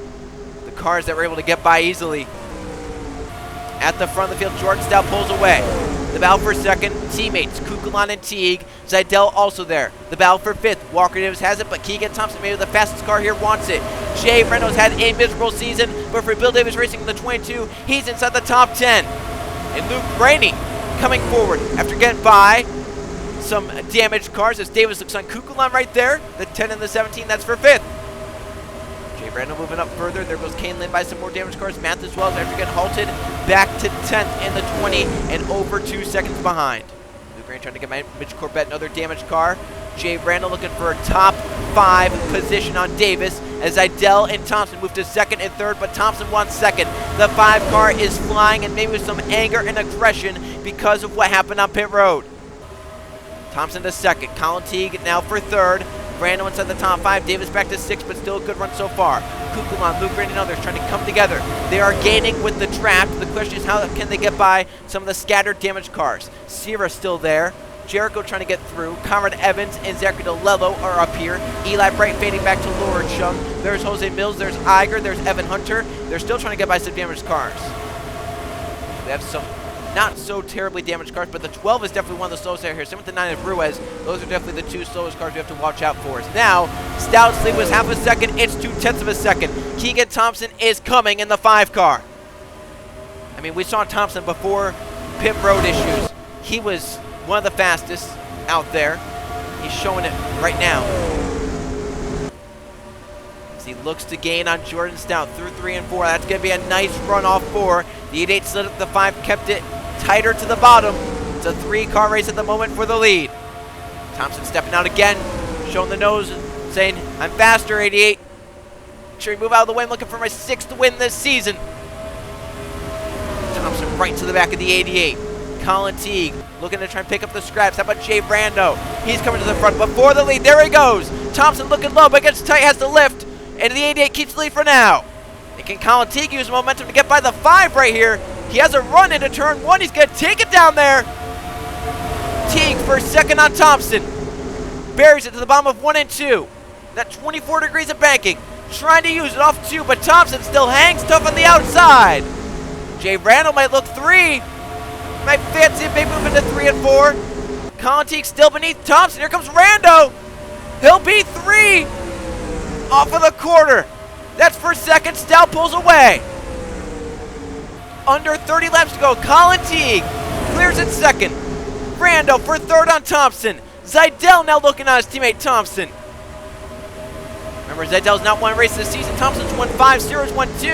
S1: the cars that were able to get by easily. At the front of the field, Jordan Stout pulls away. The battle for 2nd, teammates Kukulon and Teague. Zidell also there. The battle for 5th, Walker Davis has it, but Keegan Thompson, maybe the fastest car here, wants it. Jay Reynolds had a miserable season, but for Bill Davis Racing in the 22, he's inside the top 10. And Luke Rainey coming forward after getting by some damaged cars as Davis looks on Kukulon right there. The 10 and the 17, that's for 5th. Jay Brando moving up further. There goes Kane Lynn by some more damaged cars. Math as well after getting halted back to 10th in the 20 and over 2 seconds behind. Luke Grant trying to get by Mitch Corbett, another damaged car. Jay Brando looking for a top 5 position on Davis as Idell and Thompson move to 2nd and 3rd, but Thompson wants 2nd. The 5 car is flying, and maybe with some anger and aggression because of what happened on pit road. Thompson to 2nd. Colin Teague now for 3rd. Brando inside the top 5. Davis back to 6th, but still a good run so far. Kukulon, Luke Grant, and others trying to come together. They are gaining with the draft. The question is how can they get by some of the scattered damaged cars. Sierra still there. Jericho trying to get through. Conrad Evans and Zachary DeLello are up here. Eli Bright fading back to Laura Chung. There's Jose Mills. There's Iger. There's Evan Hunter. They're still trying to get by some damaged cars. We have some not so terribly damaged cars, but the 12 is definitely one of the slowest out here. Same with the 9 of Ruiz. Those are definitely the 2 slowest cars we have to watch out for. Now, Stout's lead was half a second. It's 0.2 of a second. Keegan Thompson is coming in the 5 car. I mean, we saw Thompson before pit road issues. He was one of the fastest out there. He's showing it right now. As he looks to gain on Jordan Stout through 3 and 4. That's going to be a nice run off 4. The 88 slid up the 5, kept it tighter to the bottom. It's a 3-car race at the moment for the lead. Thompson stepping out again, showing the nose, saying, I'm faster, 88. Make sure you move out of the way. I'm looking for my 6th win this season. Thompson right to the back of the 88. Colin Teague looking to try and pick up the scraps. How about Jay Brando? He's coming to the front before the lead. There he goes. Thompson looking low, but gets tight, has to lift. And the 88 keeps the lead for now. And can Colin Teague use momentum to get by the 5 right here? He has a run into turn 1. He's going to take it down there. Teague for 2nd on Thompson. Buries it to the bottom of 1 and 2. That 24 degrees of banking. Trying to use it off 2, but Thompson still hangs tough on the outside. Jay Randall might look 3. Might fancy a big move into 3 and 4. Colin Teague still beneath Thompson. Here comes Rando. He'll be 3. Off of the quarter. That's for 2nd. Stout pulls away. Under 30 laps to go. Colin Teague clears it 2nd. Rando for 3rd on Thompson. Zidell now looking on his teammate Thompson. Remember, Zidell's not won a race this season. Thompson's won 5. Sierra's won 2.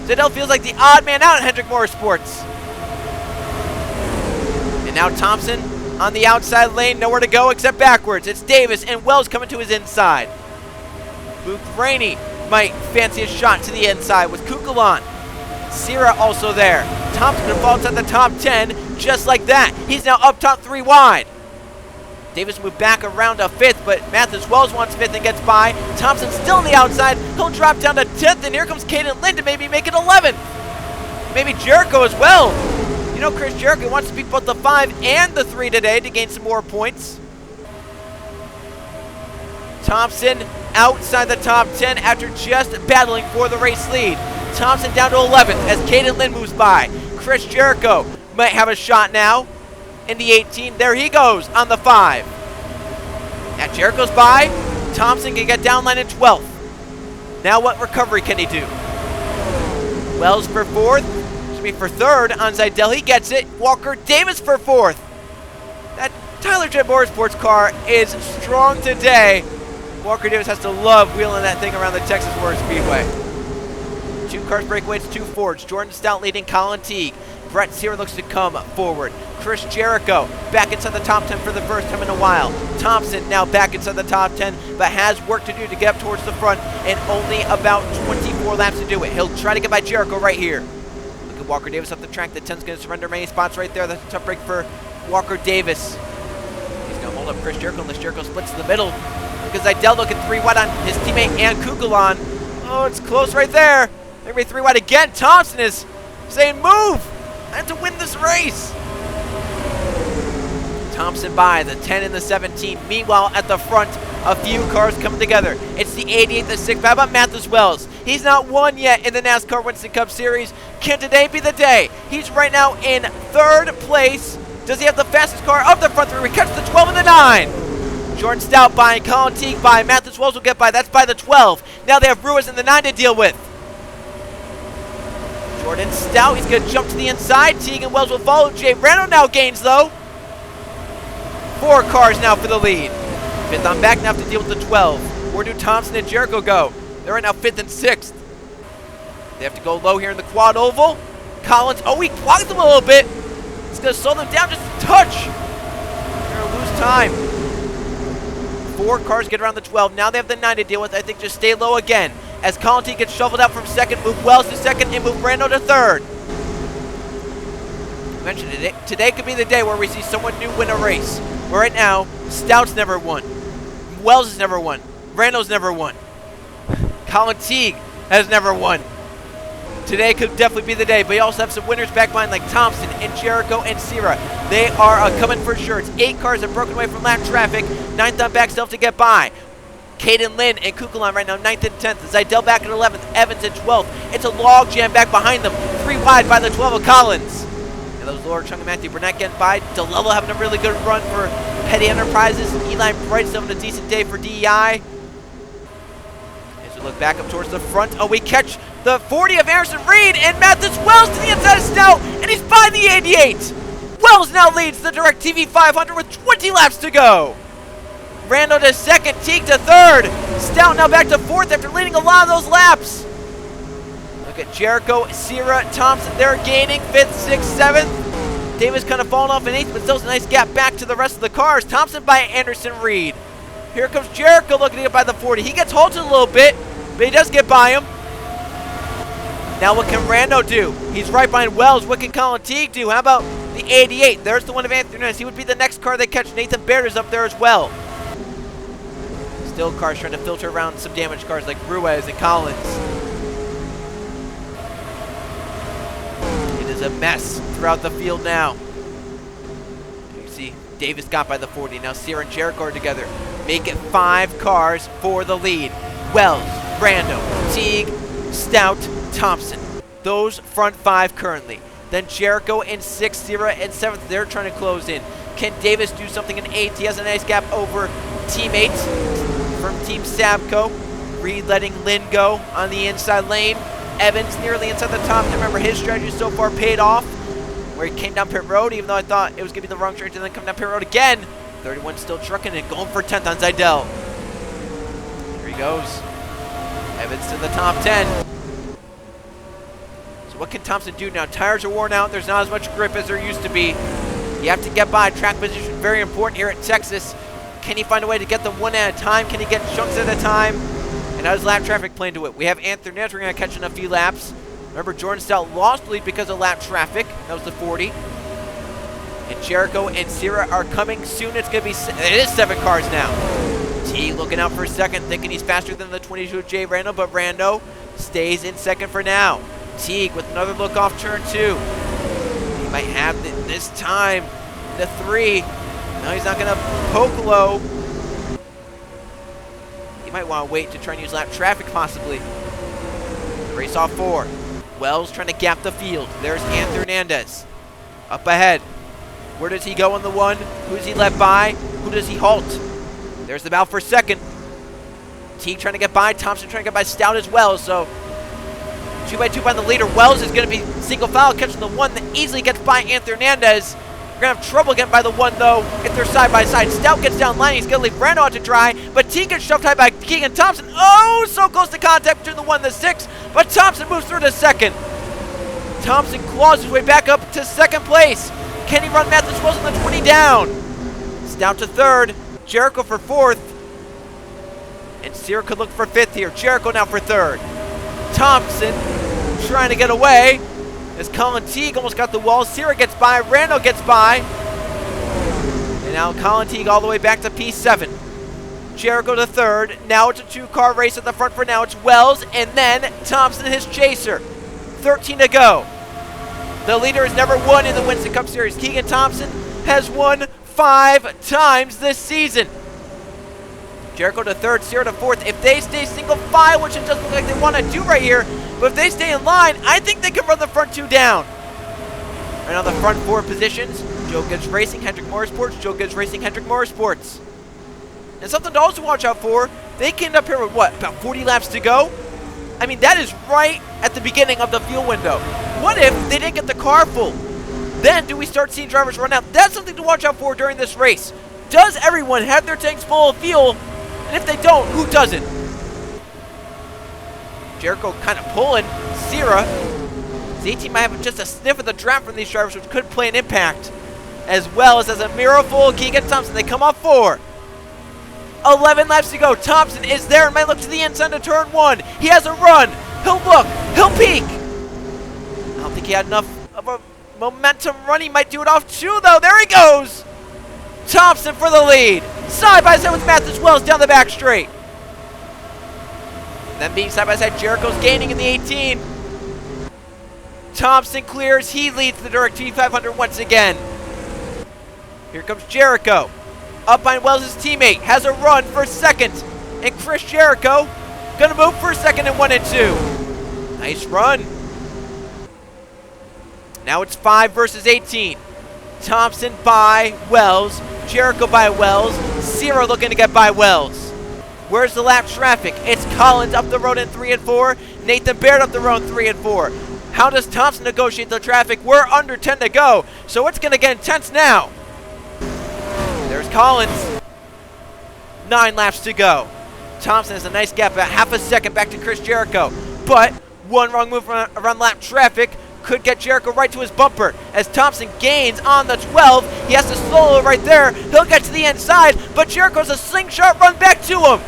S1: Zidell feels like the odd man out at Hendrick Motorsports. And now Thompson on the outside lane. Nowhere to go except backwards. It's Davis and Wells coming to his inside. Luke Rainey might fancy a shot to the inside with Kukulon. Sierra also there. Thompson going to fall inside the top 10 just like that. He's now up top 3 wide. Davis moved back around to 5th, but Mathis Wells wants 5th and gets by. Thompson still on the outside. He'll drop down to 10th, and here comes Caden Lind to maybe make it 11th. Maybe Jericho as well. You know, Chris Jericho wants to beat both the 5 and the 3 today to gain some more points. Thompson outside the top 10 after just battling for the race lead. Thompson down to 11th as Caden Lind moves by. Chris Jericho might have a shot now in the 18. There he goes on the 5. Now Jericho's by. Thompson can get down line in 12th. Now what recovery can he do? Wells for 4th. Should be for 3rd on Zidell. He gets it. Walker Davis for 4th. That Tyler Jet Motorsports car is strong today. Walker Davis has to love wheeling that thing around the Texas Motor Speedway. 2 cars breakaways, 2 Fords. Jordan Stout leading Colin Teague. Brett Sierra looks to come forward. Chris Jericho back inside the top 10 for the first time in a while. Thompson now back inside the top 10, but has work to do to get up towards the front and only about 24 laps to do it. He'll try to get by Jericho right here. Look at Walker Davis up the track. The 10's going to surrender many spots right there. That's a tough break for Walker Davis. He's going to hold up Chris Jericho unless Jericho splits in the middle. Because Zidell looking 3 wide on his teammate and Kukulon. Oh, it's close right there. Maybe 3 wide again. Thompson is saying, move! I have to win this race. Thompson by the 10 and the 17. Meanwhile, at the front, a few cars coming together. It's the 88, the 6. How about Mathis Wells? He's not won yet in the NASCAR Winston Cup Series. Can today be the day? He's right now in 3rd place. Does he have the fastest car of the front 3? We catch the 12 and the 9. Jordan Stout by and Colin Teague by. Mathis Wells will get by. That's by the 12. Now they have Ruiz in the 9 to deal with. Jordan Stout, he's going to jump to the inside. Teague and Wells will follow. Jay Brando now gains, though. 4 cars now for the lead. 5th on back now have to deal with the 12. Where do Thompson and Jericho go? They're right now 5th and 6th. They have to go low here in the quad oval. Collins, oh, he clogged them a little bit. It's going to slow them down just a touch. They're going to lose time. 4 cars get around the 12. Now they have the 9 to deal with. I think just stay low again. As Collins gets shuffled out from 2nd, move Wells to 2nd, and move Brando to 3rd. I mentioned it. Today could be the day where we see someone new win a race. Where right now, Stout's never won. Wells has never won. Brando's never won. Colin Teague has never won. Today could definitely be the day, but you also have some winners back behind like Thompson and Jericho and Sierra. They are coming for sure. It's 8 cars have broken away from lap traffic. 9th on back still have to get by. Caden Lynn and Kukulon right now 9th and 10th. Zidell back at 11th. Evans at 12th. It's a log jam back behind them. 3 wide by the 12 of Collins. And those lower chunk of Matthew Burnett getting by. DeLello having a really good run for Petty Enterprises. Eli Bright's having a decent day for DEI. As we look back up towards the front. Oh, we catch the 40 of Harrison Reed, and Mathis Wells to the inside of Stout, and he's by the 88. Wells now leads the DirecTV 500 with 20 laps to go. Rando to 2nd, Teague to 3rd. Stout now back to 4th after leading a lot of those laps. Look at Jericho, Sierra, Thompson, they're gaining 5th, 6th, 7th. Davis kind of falling off in 8th, but still a nice gap back to the rest of the cars. Thompson by Anderson Reed. Here comes Jericho looking to get by the 40. He gets halted a little bit, but he does get by him. Now what can Rando do? He's right behind Wells. What can Colin Teague do? How about the 88? There's the one of Anthony Hernandez. He would be the next car they catch. Nathan Baird is up there as well. Still cars trying to filter around some damaged cars like Ruiz and Collins. It is a mess throughout the field now. You see Davis got by the 40. Now Sierra and Jericho are together. Make it 5 cars for the lead. Wells, Rando, Teague, Stout, Thompson. Those front 5 currently. Then Jericho in 6th, Sierra in 7th. They're trying to close in. Can Davis do something in 8th? He has a nice gap over teammates from Team Sabco. Reed letting Lynn go on the inside lane. Evans nearly inside the top. Remember, his strategy so far paid off. Where he came down pit road, even though I thought it was going to be the wrong strategy, and then come down pit road again. 31 still trucking and going for 10th on Zidell. Here he goes. Evans to the top 10. What can Thompson do now? Tires are worn out. There's not as much grip as there used to be. You have to get by. Track position, very important here at Texas. Can he find a way to get them one at a time? Can he get chunks at a time? And how does lap traffic play into it? We have Anthony Hernandez. We're going to catch in a few laps. Remember, Jordan Stout lost the lead because of lap traffic. That was the 40. And Jericho and Sierra are coming soon. It's going to be, it is 7 cars now. T looking out for 2nd, thinking he's faster than the 22 of Jay Rando, but Rando stays in 2nd for now. Teague with another look off turn 2. He might have it this time. The 3. No, he's not going to poke low. He might want to wait to try and use lap traffic possibly. Race off 4. Wells trying to gap the field. There's Anthony Hernandez. Up ahead. Where does he go on the 1? Who does he let by? Who does he halt? There's the battle for 2nd. Teague trying to get by. Thompson trying to get by Stout as well. So 2 by 2 by the leader. Wells is going to be single foul, catching the 1 that easily gets by Anthony Hernandez. We're going to have trouble getting by the 1, though, if they're side by side. Stout gets down line. He's going to leave Brando out to dry, but Teague gets shoved high by Keegan Thompson. Oh, so close to contact between the 1 and the 6, but Thompson moves through to 2nd. Thompson claws his way back up to 2nd place. Can he run Mathis Wells on the 20 down? Stout to 3rd. Jericho for 4th. And Sierra could look for 5th here. Jericho now for 3rd. Thompson trying to get away as Colin Teague almost got the wall. Sierra gets by. Rando gets by. And now Colin Teague all the way back to P7. Jericho to 3rd. Now it's a 2-car race at the front for now. It's Wells and then Thompson, his chaser. 13 to go. The leader has never won in the Winston Cup Series. Keegan Thompson has won 5 times this season. Jericho to 3rd, Sierra to 4th. If they stay single file, which it doesn't look like they want to do right here, but if they stay in line, I think they can run the front 2 down. Right now the front 4 positions, Joe Gibbs Racing, Hendrick Motorsports, Joe Gibbs Racing, Hendrick Motorsports. And something to also watch out for, they can end up here with what, about 40 laps to go? I mean, that is right at the beginning of the fuel window. What if they didn't get the car full? Then do we start seeing drivers run out? That's something to watch out for during this race. Does everyone have their tanks full of fuel? And if they don't, who doesn't? Jericho kind of pulling. Sierra. The 18 might have just a sniff of the draft from these drivers, which could play an impact. As well as a miracle, Keegan Thompson. They come off 4. 11 laps to go. Thompson is there and might look to the inside of turn 1. He has a run. He'll look. He'll peek. I don't think he had enough of a momentum run. He might do it off 2, though. There he goes. Thompson for the lead. Side by side with Mathis Wells down the back straight. Then being side by side, Jericho's gaining in the 18. Thompson clears. He leads the DirecTV 500 once again. Here comes Jericho. Up behind Wells' teammate. Has a run for second. And Chris Jericho gonna move for second in 1 and 2. Nice run. Now it's 5 versus 18. Thompson by Wells. Jericho by Wells. Sierra looking to get by Wells. Where's the lap traffic? It's Collins up the road in 3 and 4. Nathan Baird up the road in 3 and 4. How does Thompson negotiate the traffic? We're under 10 to go, so it's going to get intense now. There's Collins. 9 laps to go. Thompson has a nice gap, about half a second back to Chris Jericho. But one wrong move around lap traffic could get Jericho right to his bumper. As Thompson gains on the 12, he has to solo right there. He'll get to the inside, but Jericho's a slingshot run back to him.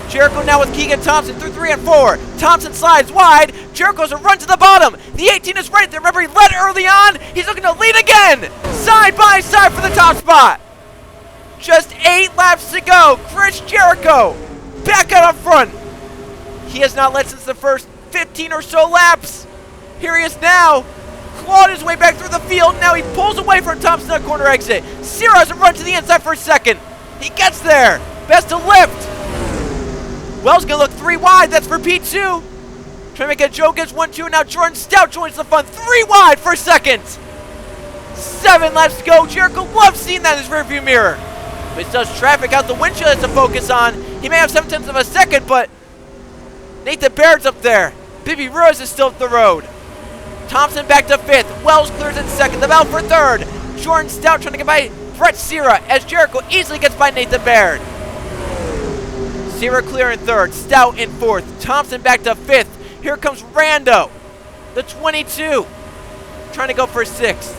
S1: Jericho now with Keegan Thompson through 3 and 4. Thompson slides wide. Jericho's a run to the bottom. The 18 is right there. Remember, he led early on. He's looking to lead again. Side by side for the top spot. Just 8 laps to go. Chris Jericho back out up front. He has not led since the first 15 or so laps. Here he is now. Clawed his way back through the field. Now he pulls away from Thompson at corner exit. Sierra has a run to the inside for a second. He gets there. Best of lift. Wells gonna look 3 wide. That's for P2. Trying to make a Joe gets 1-2. Now Jordan Stout joins the fun. 3 wide for second. 7 laps to go. Jericho loves seeing that in his rearview mirror. But it does traffic out the windshield has to focus on. He may have 7/10 of a second, but Nathan Baird's up there. Bibby Ruiz is still up the road. Thompson back to 5th. Wells clears in 2nd. The battle for 3rd. Jordan Stout trying to get by Brett Sierra as Jericho easily gets by Nathan Baird. Sierra clear in 3rd. Stout in 4th. Thompson back to 5th. Here comes Rando, the 22, trying to go for 6th.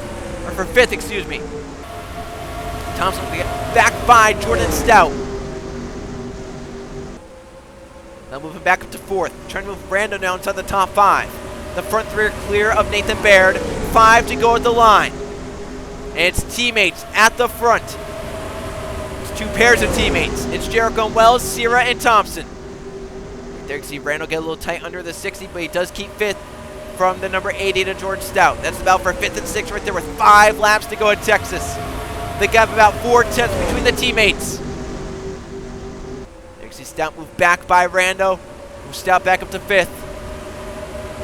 S1: Or for 5th, excuse me. Thompson will get back by Jordan Stout. Now moving back up to 4th. Trying to move Rando now inside the top 5. The front 3 are clear of Nathan Baird. 5 to go at the line. And it's teammates at the front. It's 2 pairs of teammates. It's Jericho and Wells, Sierra and Thompson. There you can see Randall get a little tight under the 60, but he does keep 5th from the number 80 to George Stout. That's about for 5th and 6th right there with 5 laps to go in Texas. They got about 4/10 between the teammates. There you can see Stout move back by Rando. Move Stout back up to 5th.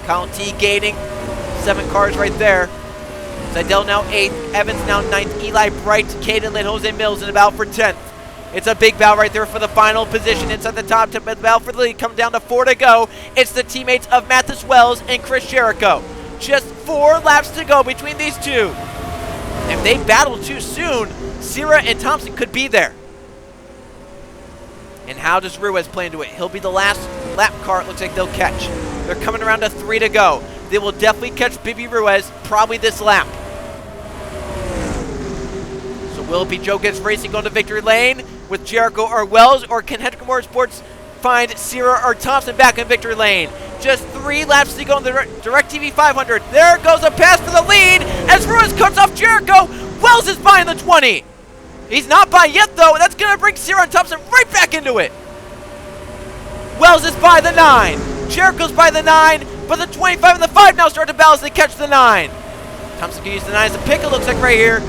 S1: Colin T gaining. 7 cars right there. Seidel now 8th. Evans now 9th. Eli Bright, Caden Lynn, Jose Mills in about for 10th. It's a big battle right there for the final position inside the top 10. The battle for the lead comes down to 4 to go. It's the teammates of Mathis Wells and Chris Jericho. Just 4 laps to go between these two. If they battle too soon, Sierra and Thompson could be there. And how does Ruiz play into it? He'll be the last lap car it looks like they'll catch. They're coming around to 3 to go. They will definitely catch Bibby Ruiz probably this lap. So will it be Joe Gibbs Racing going to victory lane with Jericho or Wells, or can Hendrick Motorsports find Sierra or Thompson back in victory lane? Just 3 laps to go in the DirecTV 500. There goes a pass for the lead as Ruiz cuts off Jericho. Wells is by in the 20. He's not by yet, though. That's going to bring Sierra and Thompson right back into it. Wells is by the 9. Jericho's by the 9, but the 25 and the 5 now start to battle as they catch the 9. Thompson can use the 9 as a pick, it looks like right here.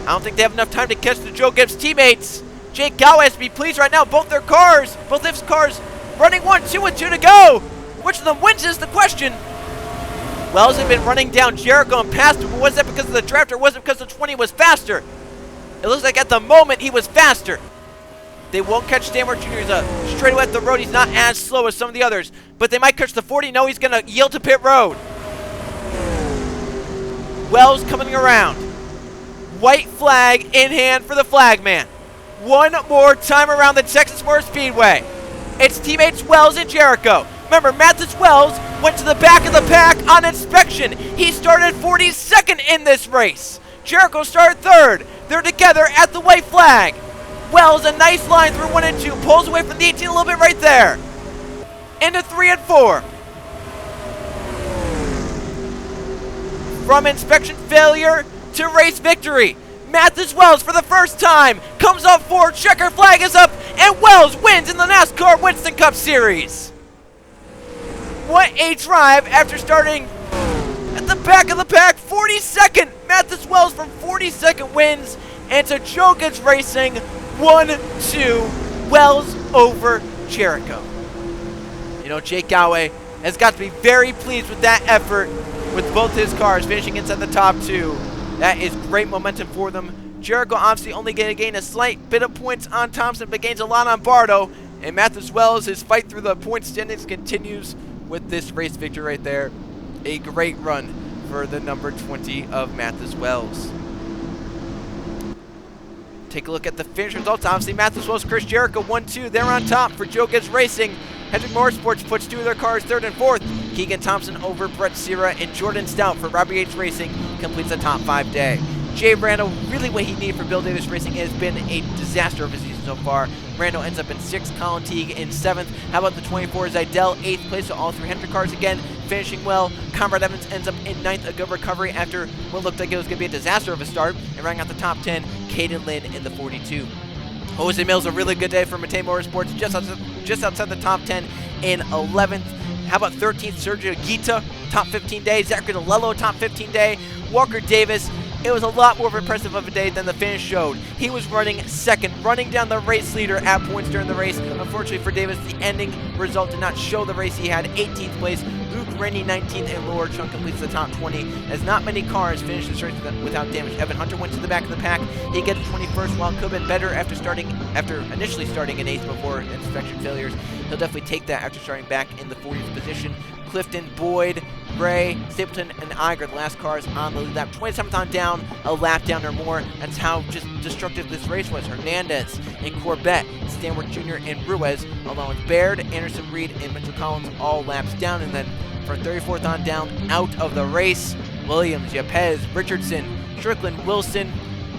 S1: I don't think they have enough time to catch the Joe Gibbs teammates. Jake Gow has to be pleased right now. Both their cars, both his cars, running 1-2 with 2 to go. Which of them wins is the question. Wells had been running down Jericho and past him, but was that because of the draft or was it because the 20 was faster? It looks like at the moment he was faster. They won't catch Stanmore Jr. He's a straightaway at the road. He's not as slow as some of the others, but they might catch the 40. No, he's going to yield to pit road. Wells coming around. White flag in hand for the flagman. One more time around the Texas Motor Speedway. It's teammates Wells and Jericho. Remember, Mathis Wells went to the back of the pack on inspection. He started 42nd in this race. Jericho started 3rd. They're together at the white flag. Wells, a nice line through 1 and 2. Pulls away from the 18 a little bit right there. Into 3 and 4. From inspection failure to race victory. Mathis Wells, for the first time, comes up forward. Checker flag is up, and Wells wins in the NASCAR Winston Cup Series. What a drive after starting at the back of the pack. 42nd. Mathis Wells from 42nd wins, and to Joe Gibbs Racing, 1-2. Wells over Jericho. You know, Jake Galway has got to be very pleased with that effort with both his cars finishing inside the top 2. That is great momentum for them. Jericho obviously only going to gain a slight bit of points on Thompson, but gains a lot on Barto. And Mathis Wells, his fight through the point standings continues with this race victory right there. A great run for the number 20 of Mathis Wells. Take a look at the finish results. Obviously, Mathis Wells, Chris Jericho 1-2. They're on top for Joe Gibbs Racing. Hendrick Motorsports puts 2 of their cars 3rd and 4th. Keegan Thompson over Brett Sierra, and Jordan Stout for Robbie H. Racing completes a top 5 day. Jay Randall, really what he needed for Bill Davis Racing has been a disaster of a season so far. Randall ends up in 6th, Colin Teague in 7th. How about the 24 Zidell, 8th place, so all 3 Hendrick cars again finishing well. Conrad Evans ends up in 9th, a good recovery after what looked like it was going to be a disaster of a start. And rounding out the top 10, Caden Lynn in the 42. Jose Mills, a really good day for Matei Motorsports, just outside the top 10 in 11th. How about 13th, Sergio Guita, top 15 day. Zachary DeLello, top 15 day. Walker Davis, it was a lot more impressive of a day than the finish showed. He was running 2nd, running down the race leader at points during the race. Unfortunately for Davis, the ending result did not show the race. He had 18th place. Luke Rennie 19th, and Laura Chung completes the top 20, as not many cars finished this race without damage. Evan Hunter went to the back of the pack. He gets 21st, while it could have been better after initially starting in 8th before inspection failures. He'll definitely take that after starting back in the 40th position. Clifton, Boyd, Ray, Stapleton, and Iger, the last cars on the lead lap. 27th on down, a lap down or more. That's how just destructive this race was. Hernandez and Corbett, Stanward Jr. and Ruiz, along with Baird, Anderson, Reed, and Mitchell Collins, all laps down. And then from 34th on down, out of the race, Williams, Yepez, Richardson, Strickland, Wilson,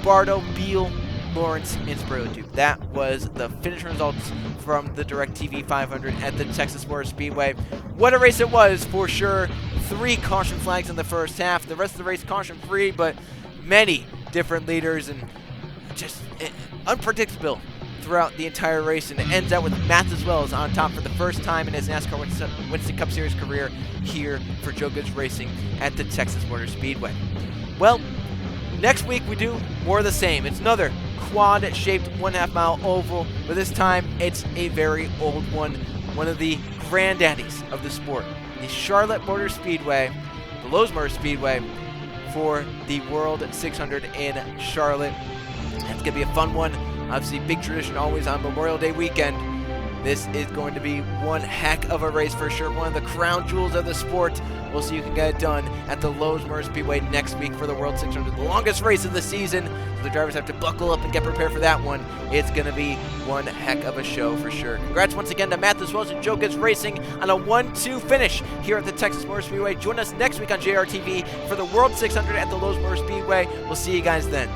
S1: Barto, Beal, Lawrence, and Sparrow Duke. That was the finish results from the DirecTV 500 at the Texas Motor Speedway. What a race it was, for sure. 3 caution flags in the first half. The rest of the race caution free, but many different leaders and just unpredictable throughout the entire race. And it ends out with Mathis Wells on top for the first time in his NASCAR Winston Cup Series career here for Joe Gibbs Racing at the Texas Motor Speedway. Well, next week we do more of the same. It's another quad-shaped 1.5 mile oval, but this time it's a very old one of the granddaddies of the sport. The Charlotte Motor Speedway, the Lowe's Motor Speedway, for the World 600 in Charlotte. It's going to be a fun one. Obviously, big tradition always on Memorial Day weekend. This is going to be one heck of a race for sure. One of the crown jewels of the sport. We'll see who can get it done at the Lowe's Motor Speedway next week for the World 600, the longest race of the season. So the drivers have to buckle up and get prepared for that one. It's going to be one heck of a show for sure. Congrats once again to Mathis Wells and Joe Gibbs Racing on a 1-2 finish here at the Texas Motor Speedway. Join us next week on JRTV for the World 600 at the Lowe's Motor Speedway. We'll see you guys then.